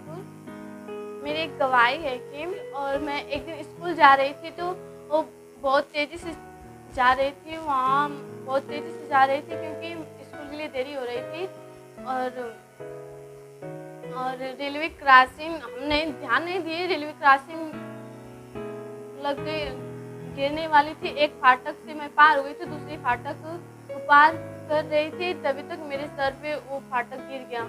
मेरी एक गवाही है कि और मैं एक दिन स्कूल जा रही थी तो वो बहुत तेज़ी से जा रही थी, वहाँ बहुत तेज़ी से जा रही थी क्योंकि स्कूल के लिए देरी हो रही थी। और रेलवे क्रॉसिंग हमने ध्यान नहीं दिए, रेलवे क्रॉसिंग लग गई, गिरने वाली थी। एक फाटक से मैं पार हो गई थी, दूसरी फाटक पार कर रही थी, तभी तक मेरे सर पे वो फाटक गिर गया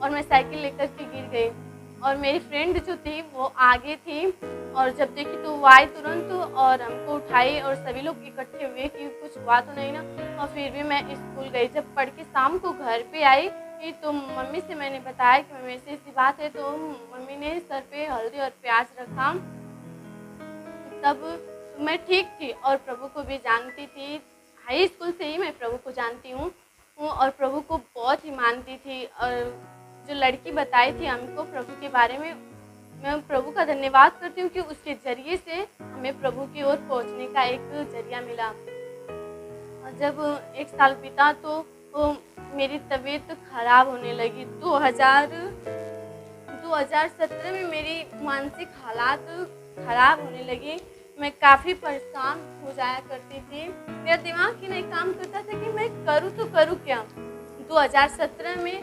और मैं साइकिल लेकर के गिर गई। और मेरी फ्रेंड जो थी वो आगे थी और जब देखी तो वो आई तुरंत और हमको उठाई और सभी लोग इकट्ठे हुए कि कुछ हुआ तो नहीं ना। और फिर भी मैं स्कूल गई। जब पढ़ के शाम को घर पे आई तो मम्मी से मैंने बताया कि मम्मी ऐसी बात है, तो मम्मी ने सर पे हल्दी और प्याज रखा। तब मैं ठीक थी और प्रभु को भी जानती थी। हाई स्कूल से ही मैं प्रभु को जानती हूँ और प्रभु को बहुत ही मानती थी। और जो लड़की बताई थी हमको प्रभु के बारे में, मैं प्रभु का धन्यवाद करती हूँ कि उसके ज़रिए से हमें प्रभु की ओर पहुँचने का एक ज़रिया मिला। और जब एक साल बीता तो मेरी तबीयत खराब होने लगी। 2017 में मेरी मानसिक हालात खराब होने लगी। मैं काफ़ी परेशान हो जाया करती थी। मेरा दिमाग ही नहीं काम करता था कि मैं करूँ तो करूँ क्या। 2017 में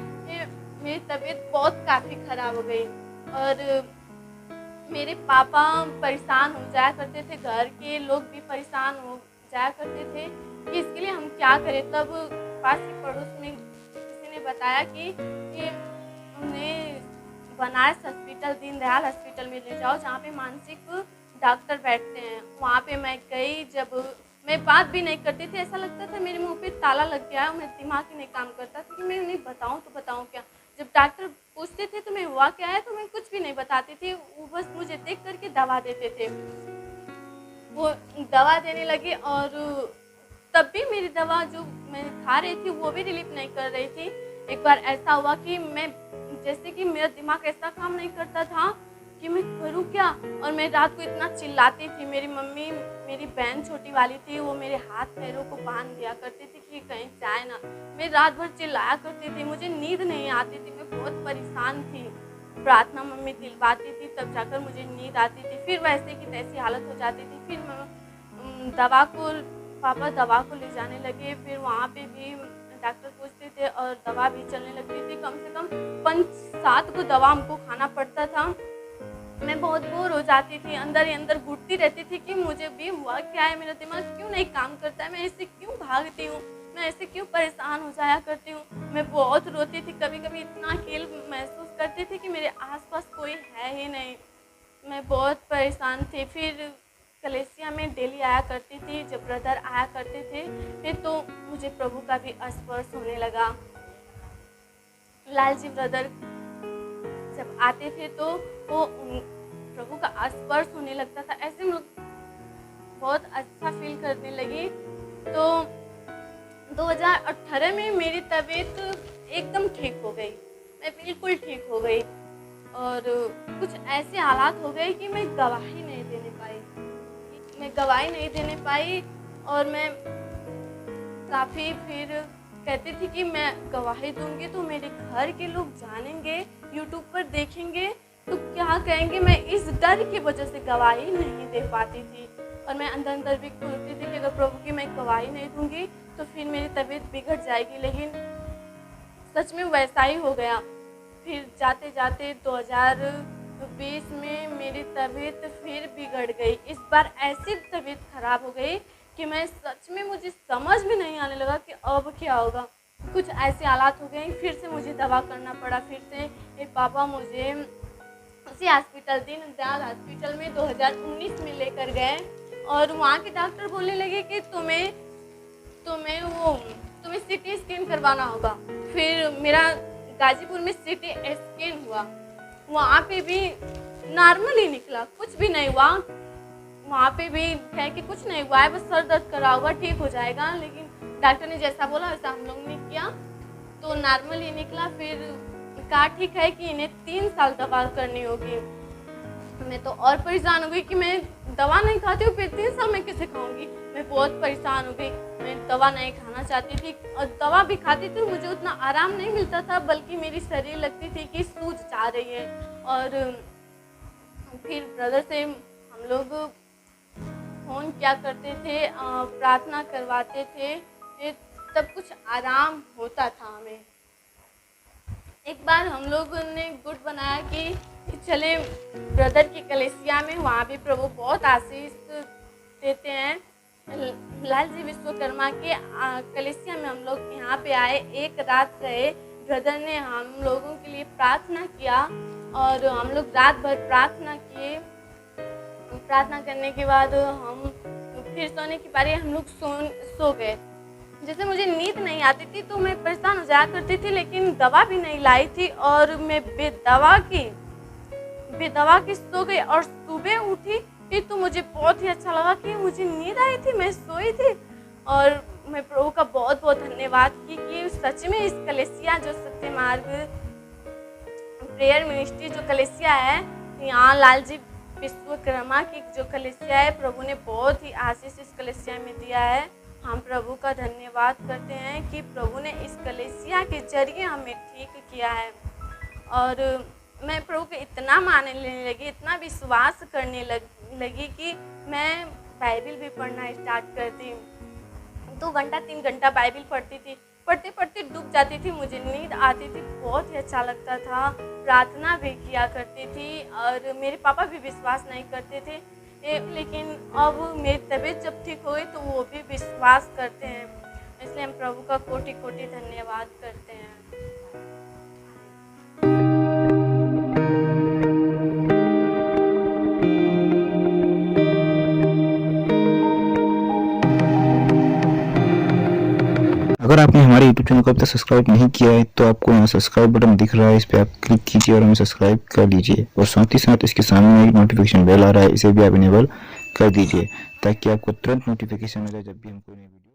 मेरी तबीयत बहुत काफ़ी खराब हो गई और मेरे पापा परेशान हो जाया करते थे, घर के लोग भी परेशान हो जाया करते थे कि इसके लिए हम क्या करें। तब पास के पड़ोस में किसी ने बताया कि उन्हें बनारस हॉस्पिटल, दीनदयाल हॉस्पिटल में ले जाओ जहाँ पे मानसिक डॉक्टर बैठते हैं। वहाँ पे मैं गई। जब मैं बात भी नहीं करती थी, ऐसा लगता था मेरे मुंह पे ताला लग गया है, मेरा दिमाग ही नहीं काम करता था कि मैं उन्हें बताऊँ तो बताऊँ क्या। जब डॉक्टर पूछते थे तो मैं हुआ क्या है, तो मैं कुछ भी नहीं बताती थी। वो बस मुझे देख करके दवा देते थे। वो दवा देने लगे और तब भी मेरी दवा जो मैं खा रही थी वो भी रिलीफ नहीं कर रही थी। एक बार ऐसा हुआ कि मैं जैसे कि मेरा दिमाग ऐसा काम नहीं करता था कि मैं करूँ क्या। और मैं रात को इतना चिल्लाती थी। मेरी मम्मी, मेरी बहन छोटी वाली थी, वो मेरे हाथ पैरों को बांध दिया करती थी कि कहीं जाए ना। मैं रात भर चिल्लाया करती थी, मुझे नींद नहीं आती थी, मैं बहुत परेशान थी। प्रार्थना मम्मी दिलवाती थी तब जाकर मुझे नींद आती थी। फिर वैसे की तैसी हालत हो जाती थी। फिर पापा दवा को ले जाने लगे। फिर वहाँ पे भी डॉक्टर पूछते थे और दवा भी चलने लगती थी। कम से कम 5-7 को दवा हमको खाना पड़ता था। मैं बहुत बोर हो जाती थी, अंदर ही अंदर घुटती रहती थी कि मुझे भी हुआ क्या है, मेरा दिमाग क्यों नहीं काम करता है, मैं ऐसे क्यों भागती हूँ, मैं ऐसे क्यों परेशान हो जाया करती हूँ। मैं बहुत रोती थी, कभी कभी इतना अकेले महसूस करती थी कि मेरे आसपास कोई है ही नहीं। मैं बहुत परेशान थी। फिर कलेसिया में डेली आया करती थी, जब ब्रदर आया करते थे फिर तो मुझे प्रभु का भी स्पर्श होने लगा। लाल जी ब्रदर जब आते थे तो वो प्रभु का स्पर्श होने लगता था। ऐसे में बहुत अच्छा फील करने लगी। तो 2018 में मेरी तबीयत एकदम ठीक हो गई, मैं बिल्कुल ठीक हो गई। और कुछ ऐसे हालात हो गए कि मैं गवाही नहीं देने पाई। और मैं काफ़ी फिर कहती थी कि मैं गवाही दूंगी तो मेरे घर के लोग जानेंगे, यूट्यूब पर देखेंगे तो क्या कहेंगे। मैं इस डर की वजह से गवाही नहीं दे पाती थी। और मैं अंदर अंदर भी सोचती थी कि अगर प्रभु की मैं गवाही नहीं दूंगी तो फिर मेरी तबीयत बिगड़ जाएगी। लेकिन सच में वैसा ही हो गया। फिर जाते जाते 2020 में मेरी तबीयत फिर बिगड़ गई। इस बार ऐसी तबीयत खराब हो गई कि मैं सच में मुझे समझ में नहीं आने लगा कि अब क्या होगा। कुछ ऐसे हालात हो गए, फिर से मुझे दवा करना पड़ा। फिर से मेरे पापा मुझे उसी हॉस्पिटल, दीनदयाल हॉस्पिटल में 2019 में लेकर गए और वहाँ के डॉक्टर बोलने लगे कि तुम्हें सीटी स्कैन करवाना होगा। फिर मेरा गाजीपुर में सीटी स्कैन हुआ, वहाँ पे भी नॉर्मल ही निकला, कुछ भी नहीं हुआ। वहाँ पे भी कहे कि कुछ नहीं हुआ है, बस सर दर्द करा होगा, ठीक हो जाएगा। लेकिन डॉक्टर ने जैसा बोला वैसा हम लोग ने किया तो नॉर्मल ही निकला। फिर कहा ठीक है कि इन्हें 3 साल दवा करनी होगी। मैं तो और परेशान हो गई कि मैं दवा नहीं खाती हूँ, फिर 3 साल मैं कैसे खाऊंगी। मैं बहुत परेशान हो गई, मैं दवा नहीं खाना चाहती थी और दवा भी खाती थी मुझे उतना आराम नहीं मिलता था, बल्कि मेरी शरीर लगती थी कि सूज जा रही है। और फिर ब्रदर से हम लोग फ़ोन क्या करते थे, प्रार्थना करवाते थे, तब कुछ आराम होता था हमें। एक बार हम लोगों ने गुट बनाया कि चले ब्रदर की कलीसिया में, वहाँ भी प्रभु बहुत आशीष देते हैं। लाल जी विश्वकर्मा के कलीसिया में हम लोग यहाँ पे आए, एक रात रहे। ब्रदर ने हम लोगों के लिए प्रार्थना किया और हम लोग रात भर प्रार्थना किए। प्रार्थना करने के बाद हम फिर सोने की बारी, हम लोग सो गए। जैसे मुझे नींद नहीं आती थी तो मैं परेशान हो जाया करती थी, लेकिन दवा भी नहीं लाई थी और मैं बेदवा की सो गई। और सुबह उठी फिर तो मुझे बहुत ही अच्छा लगा कि मुझे नींद आई थी, मैं सोई थी। और मैं प्रभु का बहुत बहुत धन्यवाद कि सच में इस कलीसिया जो सत्य मार्ग प्रेयर मिनिस्ट्री जो कलीसिया है, यहाँ लाल जी विश्वकर्मा की जो कलीसिया है, प्रभु ने बहुत ही आशीष इस कलीसिया में दिया है। हम प्रभु का धन्यवाद करते हैं कि प्रभु ने इस कलीसिया के जरिए हमें ठीक किया है। और मैं प्रभु को इतना मानने लगी, इतना विश्वास करने लगी कि मैं बाइबिल भी पढ़ना स्टार्ट कर दी। 2 घंटा 3 घंटा बाइबिल पढ़ती थी, पढ़ते पढ़ते डूब जाती थी, मुझे नींद आती थी, बहुत ही अच्छा लगता था। प्रार्थना भी किया करती थी और मेरे पापा भी विश्वास नहीं करते थे, लेकिन अब मेरी तबीयत जब ठीक हो गई तो वो भी विश्वास करते हैं। इसलिए हम प्रभु का कोटि कोटि धन्यवाद करते हैं। अगर आपने हमारे YouTube चैनल को अब तक सब्सक्राइब नहीं किया है तो आपको यहाँ सब्सक्राइब बटन दिख रहा है, इस पर आप क्लिक कीजिए और हमें सब्सक्राइब कर लीजिए। और साथ ही साथ इसके सामने एक नोटिफिकेशन बेल आ रहा है, इसे भी आप इनेबल कर दीजिए ताकि आपको तुरंत नोटिफिकेशन मिले जब भी हम कोई नई वीडियो